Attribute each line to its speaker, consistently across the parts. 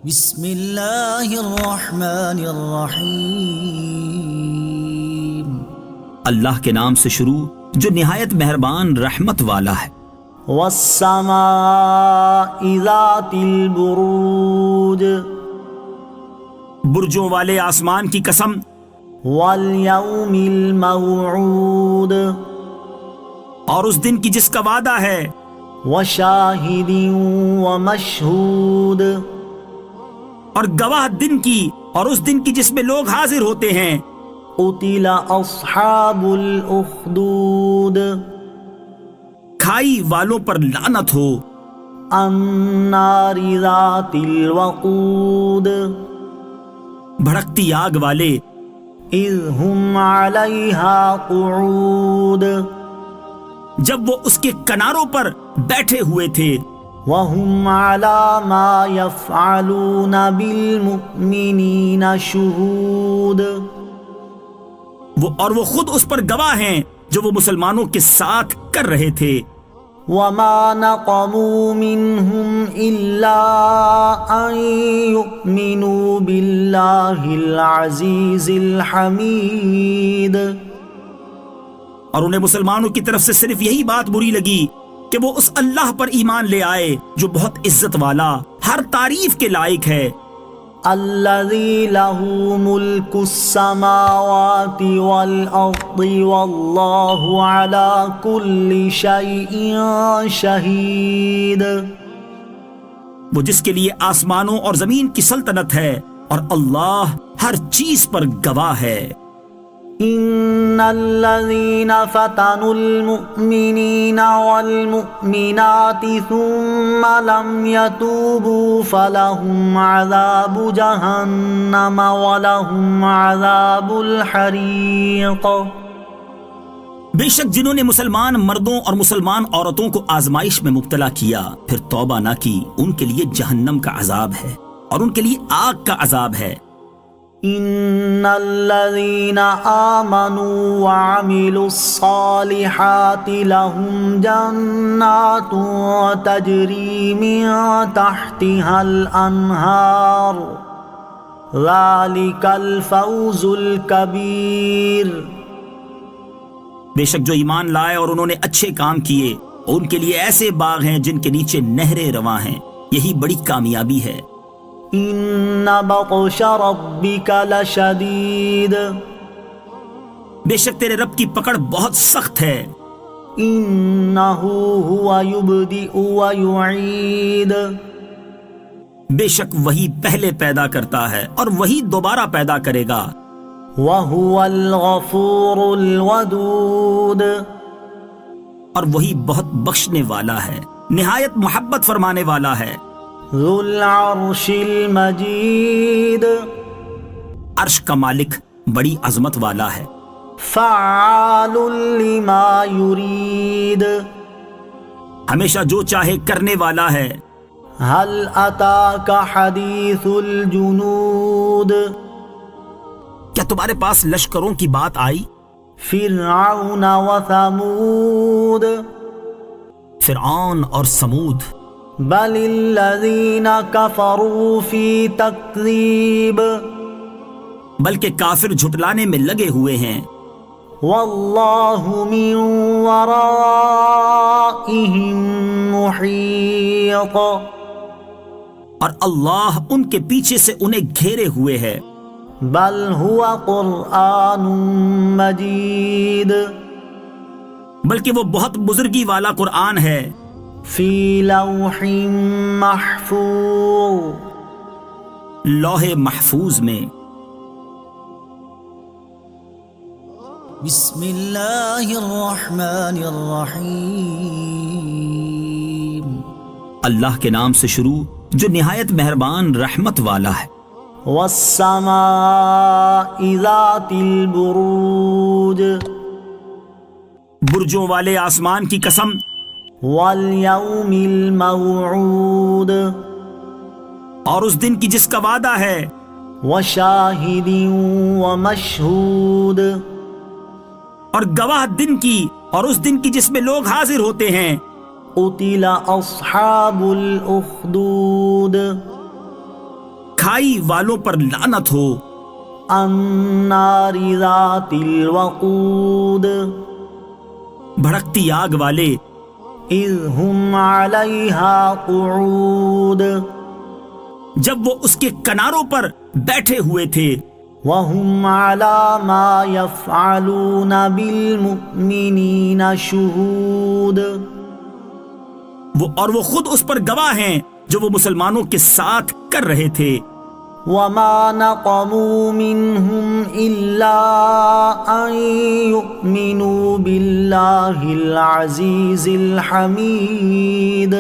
Speaker 1: بسم اللہ الرحمن الرحیم،
Speaker 2: اللہ کے نام سے شروع جو نہایت مہربان رحمت والا ہے۔
Speaker 3: والسماء ذات البروج،
Speaker 2: برجوں والے آسمان کی قسم۔
Speaker 3: والیوم الموعود،
Speaker 2: اور اس دن کی جس کا وعدہ ہے۔
Speaker 3: وشاہد ومشہود،
Speaker 2: اور گواہ دن کی اور اس دن کی جس میں لوگ حاضر ہوتے ہیں۔
Speaker 3: قتل اصحاب الاخدود،
Speaker 2: کھائی والوں پر لعنت ہو۔
Speaker 3: النار ذات الوقود،
Speaker 2: بھڑکتی آگ والے۔
Speaker 3: اذ هم علیہا قعود،
Speaker 2: جب وہ اس کے کناروں پر بیٹھے ہوئے تھے۔
Speaker 3: وهم على ما يفعلون بالمؤمنین شہود،
Speaker 2: اور وہ خود اس پر گواہ ہیں جو وہ مسلمانوں کے ساتھ کر رہے تھے۔
Speaker 3: وما نقموا منهم إلا أن يؤمنوا بالله العزيز الحميد،
Speaker 2: اور انہیں مسلمانوں کی طرف سے صرف یہی بات بری لگی کہ وہ اس اللہ پر ایمان لے آئے جو بہت عزت والا، ہر تعریف کے لائق ہے۔
Speaker 3: الذي له ملك السماوات والأرض والله على كل شيء شهيد،
Speaker 2: وہ جس کے لیے آسمانوں اور زمین کی سلطنت ہے اور اللہ ہر چیز پر گواہ ہے۔
Speaker 3: ان الذين فتنوا المؤمنين والمؤمنات ثم لم يتوبوا فلهم عذاب جهنم ولهم عذاب الحريق،
Speaker 2: بے شک جنہوں نے مسلمان مردوں اور مسلمان عورتوں کو آزمائش میں مبتلا کیا پھر توبہ نہ کی، ان کے لیے جہنم کا عذاب ہے اور ان کے لیے آگ کا عذاب ہے۔
Speaker 3: ان الذين آمنوا وعملوا الصالحات لهم جنات تجري من تحتها الانهار ذلك الفوز الكبير،
Speaker 2: بے شک جو ایمان لائے اور انہوں نے اچھے کام کیے ان کے لیے ایسے باغ ہیں جن کے نیچے نہریں رواں ہیں، یہی بڑی کامیابی ہے۔
Speaker 3: ان بطش ربک لشدید،
Speaker 2: بے شک تیرے رب کی پکڑ بہت سخت ہے۔
Speaker 3: انہ هو یبدئ ویعید،
Speaker 2: بے شک وہی پہلے پیدا کرتا ہے اور وہی دوبارہ پیدا کرے گا۔
Speaker 3: وہو الغفور الودود،
Speaker 2: اور وہی بہت بخشنے والا ہے، نہایت محبت فرمانے والا ہے۔
Speaker 3: ذو العرش المجید،
Speaker 2: عرش کا مالک بڑی عظمت والا ہے۔
Speaker 3: فعال لما یرید،
Speaker 2: ہمیشہ جو چاہے کرنے والا ہے۔
Speaker 3: هل اتاک حدیث الجنود،
Speaker 2: کیا تمہارے پاس لشکروں کی بات آئی؟
Speaker 3: فرعون وثمود،
Speaker 2: فرعون اور سمود۔
Speaker 3: بل الذین کفروا فی تکذیب،
Speaker 2: بلکہ کافر جھٹلانے میں لگے ہوئے ہیں۔
Speaker 3: واللہ من ورائہم محیط،
Speaker 2: اور اللہ ان کے پیچھے سے انہیں گھیرے ہوئے ہے۔
Speaker 3: بل هو قرآن مجید،
Speaker 2: بلکہ وہ بہت بزرگی والا قرآن ہے۔
Speaker 3: فی لوح محفوظ،
Speaker 2: لوح محفوظ میں۔
Speaker 1: بسم اللہ الرحمن الرحیم،
Speaker 2: اللہ کے نام سے شروع جو نہایت مہربان رحمت والا ہے۔
Speaker 3: والسماء ذات البروج،
Speaker 2: برجوں والے آسمان کی قسم۔
Speaker 3: والیوم الموعود،
Speaker 2: اور اس دن کی جس کا وعدہ ہے۔
Speaker 3: وشاہد ومشہود،
Speaker 2: اور گواہ دن کی اور اس دن کی جس میں لوگ حاضر ہوتے ہیں۔
Speaker 3: قتل اصحاب الاخدود،
Speaker 2: کھائی والوں پر لعنت ہو،
Speaker 3: النار ذات الوقود
Speaker 2: بھڑکتی آگ والے،
Speaker 3: اذ هم علیہا قعود
Speaker 2: جب وہ اس کے کناروں پر بیٹھے ہوئے تھے،
Speaker 3: وهم على ما يفعلون بالمؤمنین شہود
Speaker 2: اور وہ خود اس پر گواہ ہیں جو وہ مسلمانوں کے ساتھ کر رہے تھے۔
Speaker 3: وما نقموا منهم إلا أن يؤمنوا بالله العزيز الحميد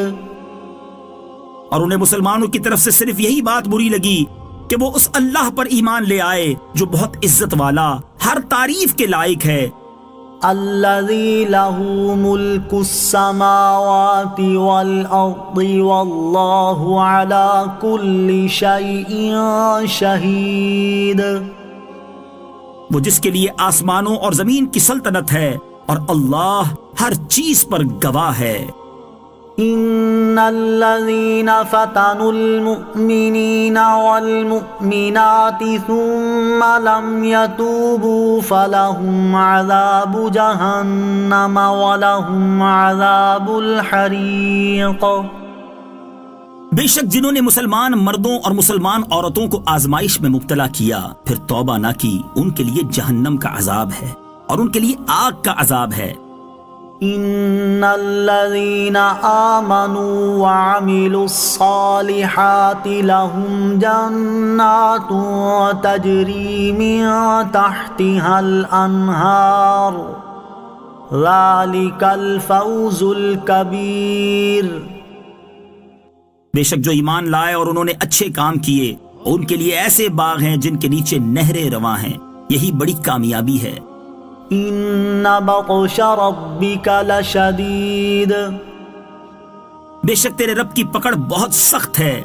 Speaker 2: اور انہیں مسلمانوں کی طرف سے صرف یہی بات بری لگی کہ وہ اس اللہ پر ایمان لے آئے جو بہت عزت والا، ہر تعریف کے لائق ہے،
Speaker 3: الذي له ملك السماوات والأرض والله على كل شيء شهيد
Speaker 2: وہ جس کے لیے آسمانوں اور زمین کی سلطنت ہے اور اللہ ہر چیز پر گواہ ہے۔
Speaker 3: إن الذين فتنوا المؤمنين والمؤمنات ثم لم يتوبوا فلهم عذاب جهنم ولهم عذاب الحريق
Speaker 2: بے شک جنہوں نے مسلمان مردوں اور مسلمان عورتوں کو آزمائش میں مبتلا کیا پھر توبہ نہ کی، ان کے لیے جہنم کا عذاب ہے اور ان کے لیے آگ کا عذاب ہے۔
Speaker 3: ان الذين آمنوا وعملوا الصالحات لهم جنات تجري من تحتها الأنهار ذلك الفوز الكبير
Speaker 2: بے شک جو ایمان لائے اور انہوں نے اچھے کام کیے، ان کے لیے ایسے باغ ہیں جن کے نیچے نہریں رواں ہیں، یہی بڑی کامیابی ہے۔
Speaker 3: ان بطش ربك لشدید
Speaker 2: بے شک تیرے رب کی پکڑ بہت سخت ہے۔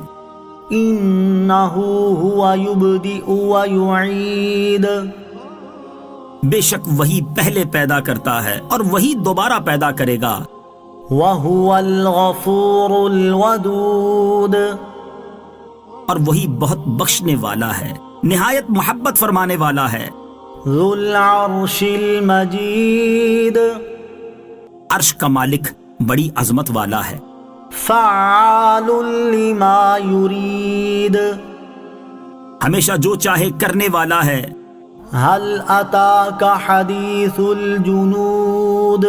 Speaker 3: انه هو يبدئ ويعيد
Speaker 2: بے شک وہی پہلے پیدا کرتا ہے اور وہی دوبارہ پیدا کرے گا۔
Speaker 3: وهو الغفور الودود
Speaker 2: اور وہی بہت بخشنے والا ہے، نہایت محبت فرمانے والا ہے۔
Speaker 3: ذو العرش المجید
Speaker 2: عرش کا مالک بڑی عظمت والا ہے۔
Speaker 3: فعال لما یرید
Speaker 2: ہمیشہ جو چاہے کرنے والا ہے۔
Speaker 3: هل اتاک حدیث الجنود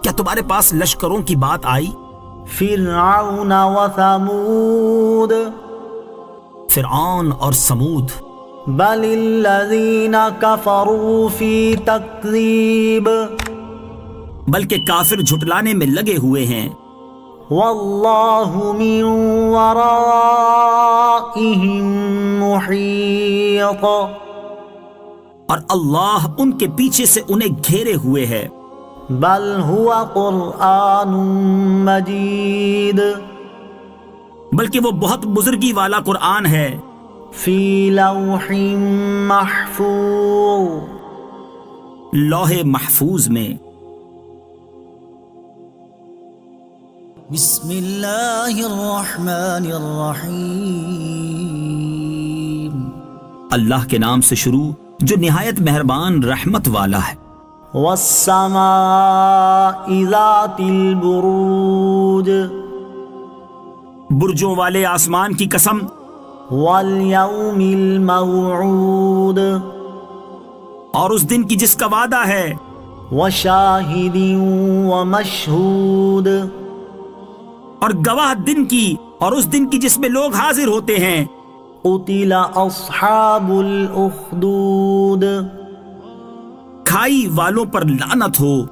Speaker 2: کیا تمہارے پاس لشکروں کی بات آئی؟
Speaker 3: فرعون وثمود
Speaker 2: فرعون اور سمود،
Speaker 3: بل الذین کفروا فی تکذیب
Speaker 2: بلکہ کافر جھٹلانے میں لگے ہوئے ہیں۔
Speaker 3: واللہ من ورائہم محیط
Speaker 2: اور اللہ ان کے پیچھے سے انہیں گھیرے ہوئے ہے۔
Speaker 3: بل هو قرآن مجید
Speaker 2: بلکہ وہ بہت بزرگی والا قرآن ہے،
Speaker 3: فی لوح محفوظ
Speaker 2: لوح محفوظ میں۔
Speaker 1: بسم اللہ الرحمن الرحیم
Speaker 2: اللہ کے نام سے شروع جو نہایت مہربان رحمت والا ہے۔
Speaker 3: والسماء ذات البروج
Speaker 2: برجوں والے آسمان کی قسم،
Speaker 3: والیوم الموعود
Speaker 2: اور اس دن کی جس کا وعدہ ہے،
Speaker 3: وشاہد ومشہود
Speaker 2: اور گواہ دن کی اور اس دن کی جس میں لوگ حاضر ہوتے ہیں۔
Speaker 3: قتل اصحاب الاخدود
Speaker 2: کھائی والوں پر لعنت ہو،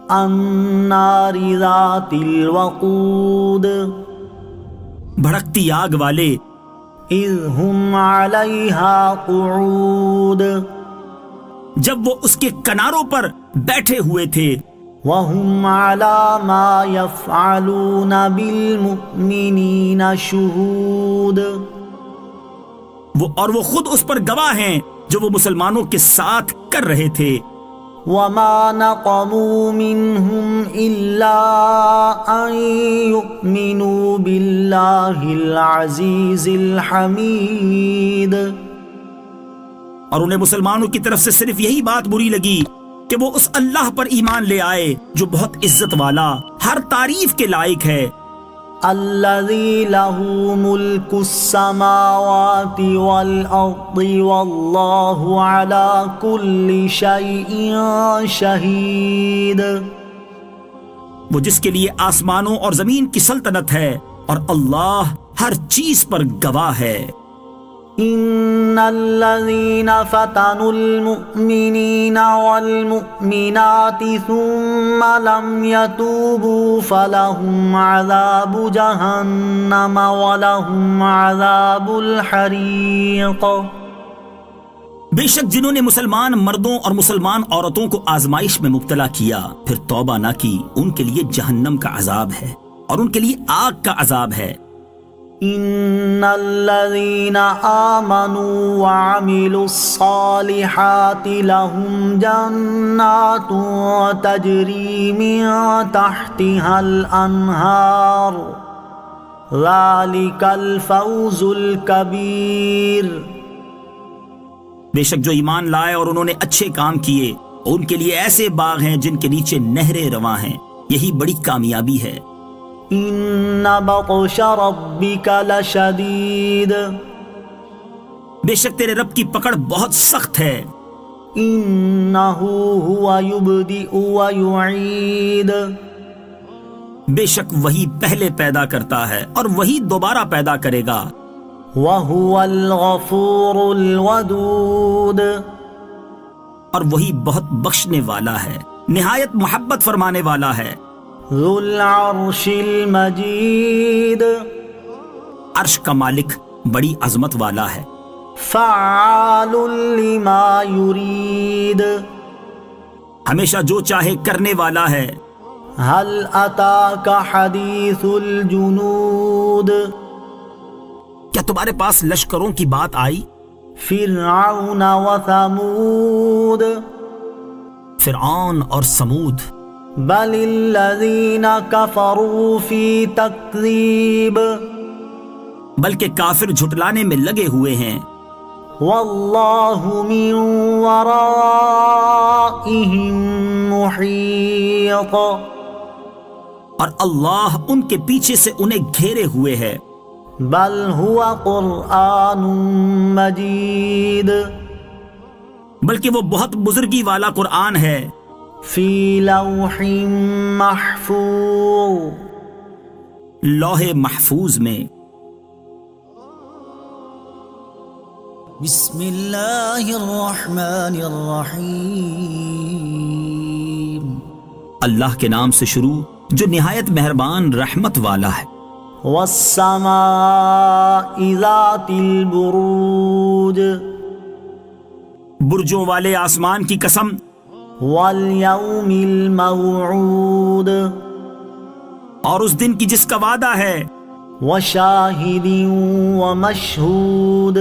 Speaker 3: النار ذات الوقود
Speaker 2: بھڑکتی آگ والے،
Speaker 3: اذ هم علیہا قعود
Speaker 2: جب وہ اس کے کناروں پر بیٹھے ہوئے تھے،
Speaker 3: وهم على ما يفعلون بالمؤمنین شہود
Speaker 2: اور وہ خود اس پر گواہ ہیں جو وہ مسلمانوں کے ساتھ کر رہے تھے۔
Speaker 3: وما نقموا منهم إلا أن يؤمنوا بالله العزيز الحميد.
Speaker 2: اور انہیں مسلمانوں کی طرف سے صرف یہی بات بری لگی کہ وہ اس اللہ پر ایمان لے آئے جو بہت عزت والا، ہر تعریف کے لائق ہے.
Speaker 3: الذي له ملك السماوات والأرض والله على كل شيء شهيد.
Speaker 2: وہ جس کے لیے آسمانوں اور زمین کی سلطنت ہے اور اللہ ہر چیز پر گواہ ہے.
Speaker 3: إن الذين فتنوا المؤمنين والمؤمنات ثم لم يتوبوا فلهم عذاب جهنم ولهم عذاب الحريق.
Speaker 2: بے شک جنہوں نے مسلمان مردوں اور مسلمان عورتوں کو آزمائش میں مبتلا کیا پھر توبہ نہ کی، ان کے لیے جہنم کا عذاب ہے اور ان کے لیے آگ کا عذاب ہے.
Speaker 3: ان الذين آمنوا وعملوا الصالحات لهم جنات تجري من تحتها الأنهار ذلك الفوز الكبير.
Speaker 2: بے شک جو ایمان لائے اور انہوں نے اچھے کام کیے ان کے لیے ایسے باغ ہیں جن کے نیچے نہریں رواں ہیں، یہی بڑی کامیابی ہے.
Speaker 3: ان بطش ربک لشدید.
Speaker 2: بے شک تیرے رب کی پکڑ بہت سخت ہے.
Speaker 3: انہ هو یبدئ ویعید.
Speaker 2: بے شک وہی پہلے پیدا کرتا ہے اور وہی دوبارہ پیدا کرے گا.
Speaker 3: وهو الغفور الودود.
Speaker 2: اور وہی بہت بخشنے والا ہے، نہایت محبت فرمانے والا ہے.
Speaker 3: ذو العرش المجید.
Speaker 2: عرش کا مالک بڑی عظمت والا ہے.
Speaker 3: فعال لما یرید.
Speaker 2: ہمیشہ جو چاہے کرنے والا ہے.
Speaker 3: هل اتاک حدیث الجنود.
Speaker 2: کیا تمہارے پاس لشکروں کی بات آئی؟
Speaker 3: فرعون وثمود.
Speaker 2: فرعون اور سمود.
Speaker 3: بل الذین کفروا فی تکذیب.
Speaker 2: بلکہ کافر جھٹلانے میں لگے ہوئے ہیں.
Speaker 3: واللہ من ورائہم محیط.
Speaker 2: اور اللہ ان کے پیچھے سے انہیں گھیرے ہوئے ہے.
Speaker 3: بل هو قرآن مجید.
Speaker 2: بلکہ وہ بہت بزرگی والا قرآن ہے.
Speaker 3: فی لوح محفوظ.
Speaker 2: لوح محفوظ میں.
Speaker 1: بسم اللہ الرحمن الرحیم.
Speaker 2: اللہ کے نام سے شروع جو نہایت مہربان رحمت والا ہے.
Speaker 3: والسماء ذات البروج.
Speaker 2: برجوں والے آسمان کی قسم.
Speaker 3: والیوم الموعود.
Speaker 2: اور اس دن کی جس کا وعدہ ہے.
Speaker 3: وشاہد ومشہود.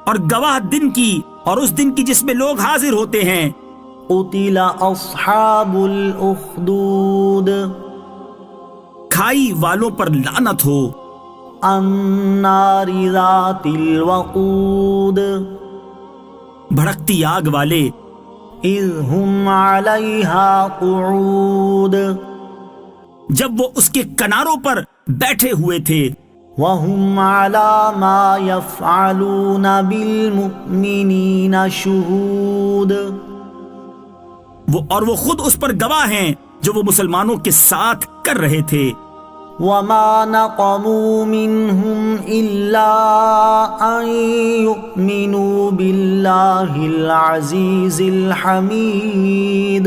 Speaker 2: اور گواہ دن کی اور اس دن کی جس میں لوگ حاضر ہوتے ہیں.
Speaker 3: قتل اصحاب الاخدود.
Speaker 2: کھائی والوں پر لعنت ہو.
Speaker 3: النار ذات الوقود.
Speaker 2: بھڑکتی آگ والے.
Speaker 3: اذ هم علیہا قعود.
Speaker 2: جب وہ اس کے کناروں پر بیٹھے ہوئے تھے.
Speaker 3: وهم على ما يفعلون بالمؤمنین شہود.
Speaker 2: اور وہ خود اس پر گواہ ہیں جو وہ مسلمانوں کے ساتھ کر رہے تھے.
Speaker 3: وما نقموا منهم إلا أن يؤمنوا بالله العزيز الحميد.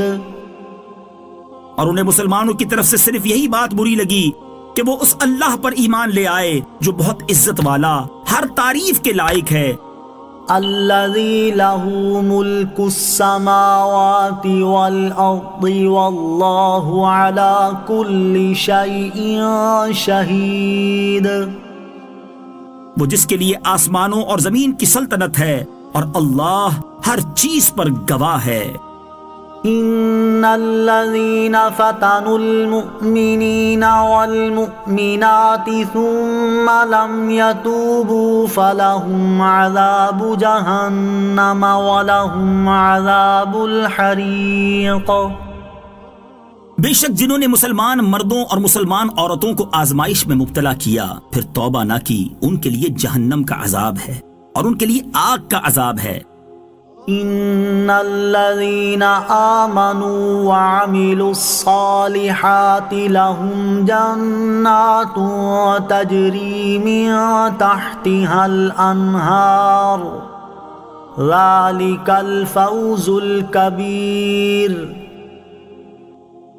Speaker 2: اور انہیں مسلمانوں کی طرف سے صرف یہی بات بری لگی کہ وہ اس اللہ پر ایمان لے آئے جو بہت عزت والا، ہر تعریف کے لائق ہے.
Speaker 3: الذي له ملك السماوات والأرض والله على كل شيء شهيد.
Speaker 2: وہ جس کے لیے آسمانوں اور زمین کی سلطنت ہے اور اللہ ہر چیز پر گواہ ہے.
Speaker 3: إن الذين فتنوا المؤمنين والمؤمنات ثم لم يتوبوا فلهم عذاب جهنم ولهم عذاب الحريق۔
Speaker 2: بے شک جنہوں نے مسلمان مردوں اور مسلمان عورتوں کو آزمائش میں مبتلا کیا پھر توبہ نہ کی، ان کے لیے جہنم کا عذاب ہے اور ان کے لیے آگ کا عذاب ہے۔
Speaker 3: ان الذين آمنوا وعملوا الصالحات لهم جنات تجري من تحتها الأنهار ذلك الفوز الكبير۔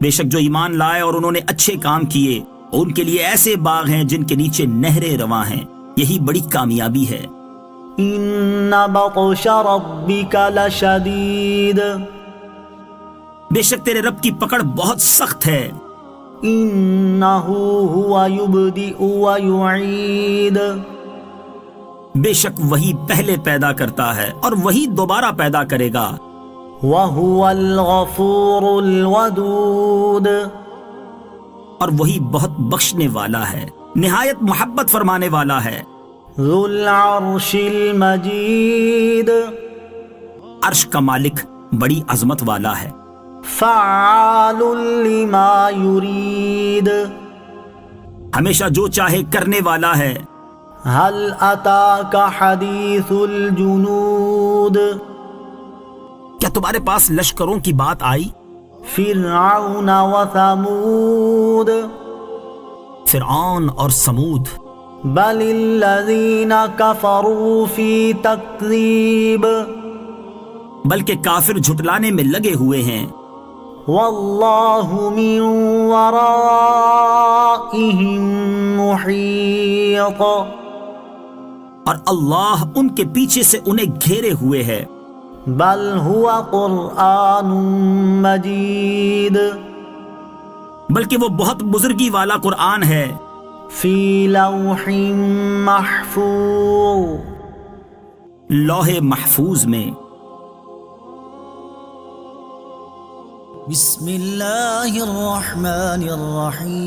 Speaker 2: بے شک جو ایمان لائے اور انہوں نے اچھے کام کیے، ان کے لیے ایسے باغ ہیں جن کے نیچے نہریں رواں ہیں، یہی بڑی کامیابی ہے۔
Speaker 3: ان بطش ربک لشدید،
Speaker 2: بے شک تیرے رب کی پکڑ بہت سخت ہے۔
Speaker 3: انہ هو یبدئ ویعید،
Speaker 2: بے شک وہی پہلے پیدا کرتا ہے اور وہی دوبارہ پیدا کرے گا۔
Speaker 3: وهو الغفور الودود،
Speaker 2: اور وہی بہت بخشنے والا ہے، نہایت محبت فرمانے والا ہے۔
Speaker 3: ذو العرش المجید،
Speaker 2: عرش کا مالک بڑی عظمت والا ہے۔
Speaker 3: فعال لما یرید،
Speaker 2: ہمیشہ جو چاہے کرنے والا ہے۔
Speaker 3: هل اتاک حدیث الجنود،
Speaker 2: کیا تمہارے پاس لشکروں کی بات آئی؟
Speaker 3: فرعون وثمود،
Speaker 2: فرعون اور سمود۔
Speaker 3: بل الذین کفروا فی تکذیب،
Speaker 2: بلکہ کافر جھٹلانے میں لگے ہوئے ہیں۔
Speaker 3: واللہ من ورائہم محیط،
Speaker 2: اور اللہ ان کے پیچھے سے انہیں گھیرے ہوئے ہے۔
Speaker 3: بل هو قرآن مجید،
Speaker 2: بلکہ وہ بہت بزرگی والا قرآن ہے۔
Speaker 3: فی لوح محفوظ،
Speaker 2: لوح محفوظ میں۔
Speaker 1: بسم اللہ الرحمن الرحیم،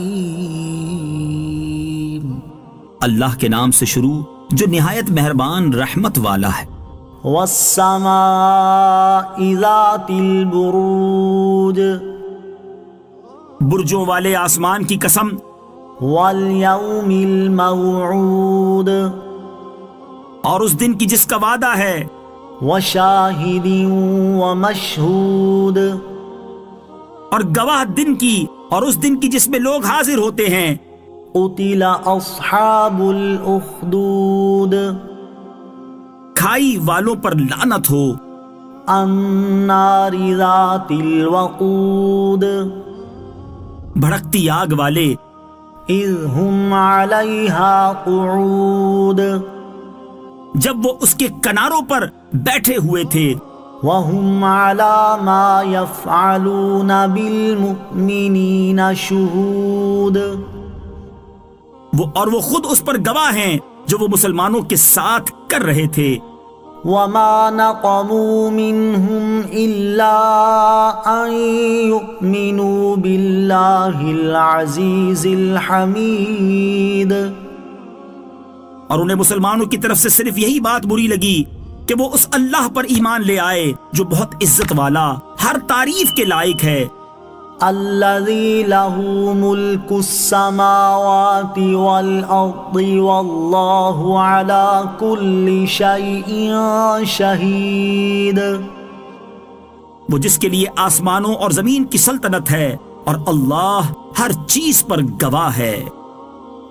Speaker 2: اللہ کے نام سے شروع جو نہایت مہربان رحمت والا ہے۔
Speaker 3: والسماء ذات البروج،
Speaker 2: برجوں والے آسمان کی قسم۔
Speaker 3: والیوم الموعود،
Speaker 2: اور اس دن کی جس کا وعدہ ہے۔
Speaker 3: وشاہد ومشہود،
Speaker 2: اور گواہ دن کی اور اس دن کی جس میں لوگ حاضر ہوتے ہیں۔
Speaker 3: قتل اصحاب الاخدود،
Speaker 2: کھائی والوں پر لعنت ہو۔
Speaker 3: النار ذات الوقود،
Speaker 2: بھڑکتی آگ والے۔
Speaker 3: اذ هم علیہا قعود،
Speaker 2: جب وہ اس کے کناروں پر بیٹھے ہوئے تھے۔
Speaker 3: وهم على ما يفعلون بالمؤمنین شہود،
Speaker 2: اور وہ خود اس پر گواہ ہیں جو وہ مسلمانوں کے ساتھ کر رہے تھے۔
Speaker 3: وما نقموا منهم الا ان يؤمنوا باللہ العزیز الحمید،
Speaker 2: اور انہیں مسلمانوں کی طرف سے صرف یہی بات بری لگی کہ وہ اس اللہ پر ایمان لے آئے جو بہت عزت والا، ہر تعریف کے لائق ہے۔
Speaker 3: الذی لہ ملک السماوات والارض واللہ علی کل شیء شہید،
Speaker 2: وہ جس کے لیے آسمانوں اور زمین کی سلطنت ہے اور اللہ ہر چیز پر گواہ ہے۔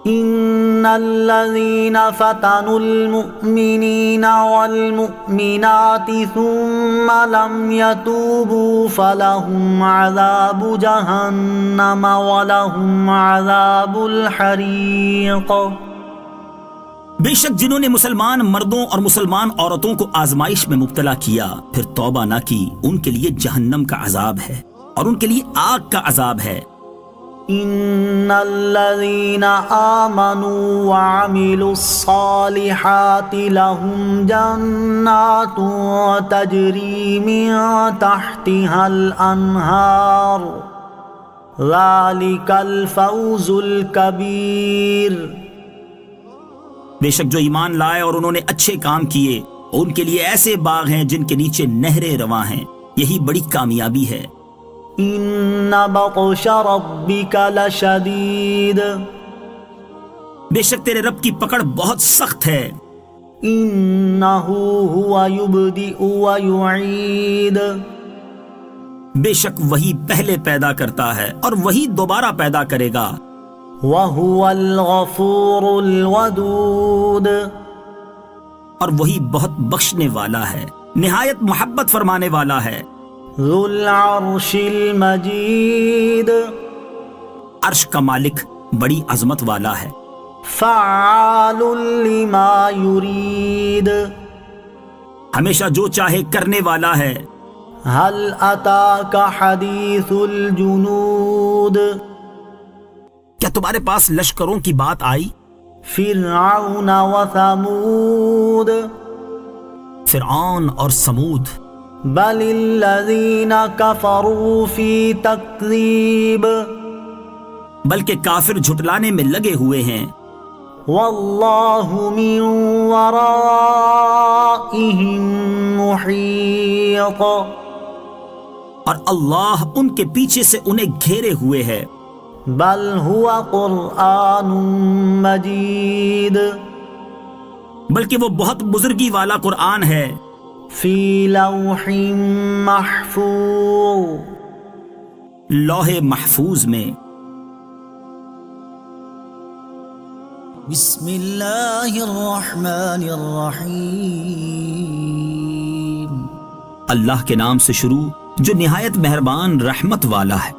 Speaker 3: ان الذین فتنوا المؤمنین والمؤمنات ثم لم يتوبوا فلهم عذاب جہنم ولهم عذاب الحریق۔
Speaker 2: بے شک جنہوں نے مسلمان مردوں اور مسلمان عورتوں کو آزمائش میں مبتلا کیا پھر توبہ نہ کی، ان کے لیے جہنم کا عذاب ہے اور ان کے لیے آگ کا عذاب ہے۔
Speaker 3: إن الذين آمنوا وعملوا الصالحات لهم جنات تجري من تحتها الأنهار ذلك الفوز الكبير۔
Speaker 2: بے شک جو ایمان لائے اور انہوں نے اچھے کام کیے ان کے لیے ایسے باغ ہیں جن کے نیچے نہریں رواں ہیں، یہی بڑی کامیابی ہے۔
Speaker 3: إن بطش ربك لشديد
Speaker 2: بے شک تیرے رب کی پکڑ بہت سخت ہے۔
Speaker 3: إنه هو يبدئ ويعيد
Speaker 2: بے شک وہی پہلے پیدا کرتا ہے اور وہی دوبارہ پیدا کرے گا۔
Speaker 3: وهو الغفور الودود
Speaker 2: اور وہی بہت بخشنے والا ہے، نہایت محبت فرمانے والا ہے۔
Speaker 3: ذو العرش المجید
Speaker 2: عرش کا مالک بڑی عظمت والا ہے۔
Speaker 3: فعال لما يريد
Speaker 2: ہمیشہ جو چاہے کرنے والا ہے۔
Speaker 3: هل أتاك حديث الجنود
Speaker 2: کیا تمہارے پاس لشکروں کی بات آئی؟
Speaker 3: فرعون وثمود
Speaker 2: فرعون اور سمود۔
Speaker 3: بل الذين كفروا في تكذيب
Speaker 2: بلکہ کافر جھٹلانے میں لگے ہوئے ہیں۔
Speaker 3: والله من ورائهم محيط
Speaker 2: اور اللہ ان کے پیچھے سے انہیں گھیرے ہوئے ہے۔
Speaker 3: بل هو قرآن مجید
Speaker 2: بلکہ وہ بہت بزرگی والا قرآن ہے،
Speaker 3: فی لوح محفوظ
Speaker 2: لوح محفوظ میں۔
Speaker 1: بسم اللہ الرحمن الرحیم
Speaker 2: اللہ کے نام سے شروع جو نہایت مہربان رحمت والا ہے۔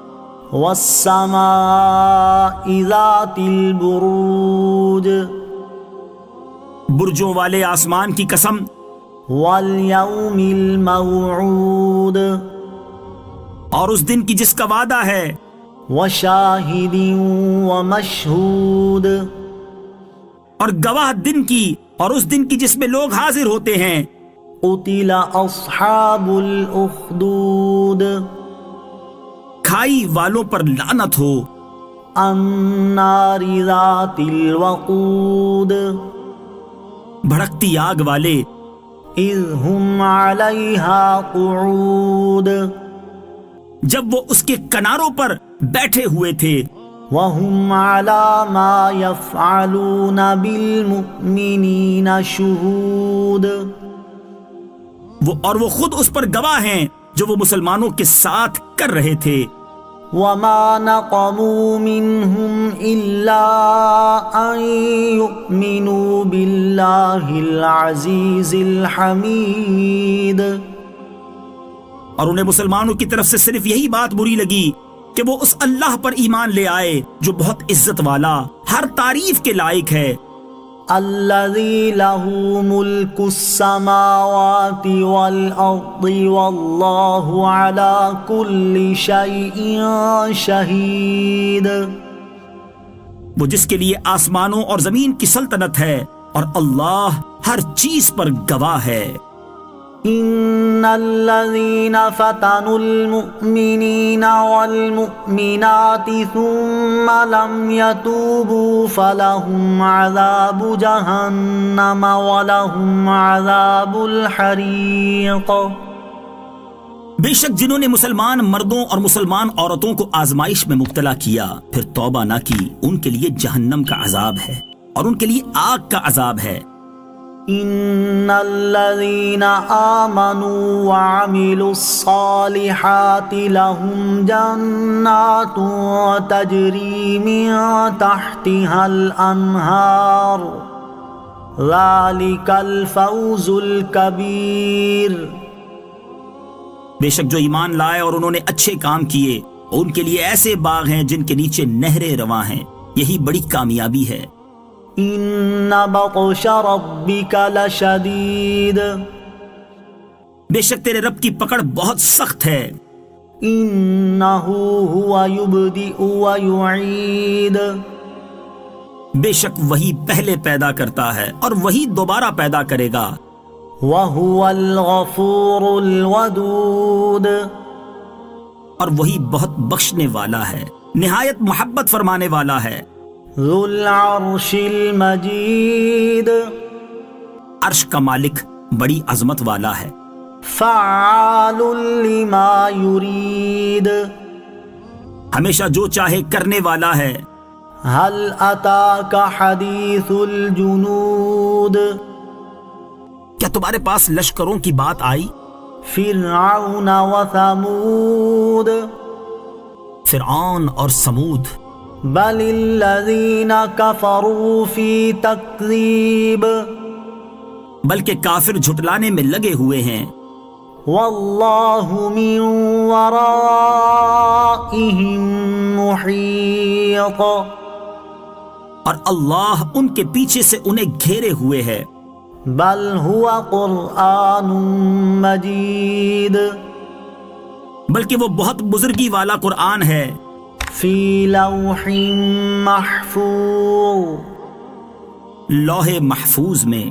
Speaker 3: والسماء ذات البروج
Speaker 2: برجوں والے آسمان کی قسم،
Speaker 3: والیوم الموعود
Speaker 2: اور اس دن کی جس کا وعدہ ہے،
Speaker 3: وشاہد ومشہود
Speaker 2: اور گواہ دن کی اور اس دن کی جس میں لوگ حاضر ہوتے ہیں۔
Speaker 3: قتل اصحاب الاخدود
Speaker 2: کھائی والوں پر لعنت ہو۔
Speaker 3: النار ذات الوقود
Speaker 2: بھڑکتی آگ والے،
Speaker 3: اذ هم علیہا قعود
Speaker 2: جب وہ اس کے کناروں پر بیٹھے ہوئے تھے۔
Speaker 3: وهم على ما يفعلون بالمؤمنین شہود
Speaker 2: اور وہ خود اس پر گواہ ہیں جو وہ مسلمانوں کے ساتھ کر رہے تھے۔
Speaker 3: وما نقموا منهم إلا أن يؤمنوا بالله العزيز الحميد
Speaker 2: اور انہیں مسلمانوں کی طرف سے صرف یہی بات بری لگی کہ وہ اس اللہ پر ایمان لے آئے جو بہت عزت والا، ہر تعریف کے لائق ہے۔
Speaker 3: الذي له ملك السماوات والأرض والله على كل شيء شهيد
Speaker 2: وہ جس کے لیے آسمانوں اور زمین کی سلطنت ہے اور اللہ ہر چیز پر گواہ ہے۔
Speaker 3: إن الذين فتنوا المؤمنين والمؤمنات ثم لم يتوبوا فلهم عذاب جهنم ولهم عذاب الحريق
Speaker 2: بے شک جنہوں نے مسلمان مردوں اور مسلمان عورتوں کو آزمائش میں مبتلا کیا پھر توبہ نہ کی، ان کے لیے جہنم کا عذاب ہے اور ان کے لیے آگ کا عذاب ہے۔
Speaker 3: ان الذين آمنوا وعملوا الصالحات لهم جنات تجري من تحتها الأنهار ذلك الفوز الكبير
Speaker 2: بے شک جو ایمان لائے اور انہوں نے اچھے کام کیے ان کے لیے ایسے باغ ہیں جن کے نیچے نہریں رواں ہیں، یہی بڑی کامیابی ہے۔
Speaker 3: ان بطش ربك لشدید
Speaker 2: بے شک تیرے رب کی پکڑ بہت سخت ہے۔
Speaker 3: إنه هو يبدئ ويعيد
Speaker 2: بے شک وہی پہلے پیدا کرتا ہے اور وہی دوبارہ پیدا کرے گا.
Speaker 3: وهو الغفور الودود
Speaker 2: اور وہی بہت بخشنے والا ہے، نہایت محبت فرمانے والا ہے.
Speaker 3: ذو العرش المجید
Speaker 2: عرش کا مالک بڑی عظمت والا ہے.
Speaker 3: فعال لما يريد
Speaker 2: ہمیشہ جو چاہے کرنے والا ہے.
Speaker 3: هل أتاك حديث الجنود
Speaker 2: کیا تمہارے پاس لشکروں کی بات آئی؟
Speaker 3: فرعون وثمود
Speaker 2: فرعون اور سمود.
Speaker 3: بل الذين كفروا في تكذيب
Speaker 2: بلکہ کافر جھٹلانے میں لگے ہوئے ہیں.
Speaker 3: والله من ورائهم محيط
Speaker 2: اور اللہ ان کے پیچھے سے انہیں گھیرے ہوئے ہے.
Speaker 3: بل هو قرآن مجید
Speaker 2: بلکہ وہ بہت بزرگی والا قرآن ہے.
Speaker 3: فی لوح محفوظ
Speaker 2: لوح محفوظ میں.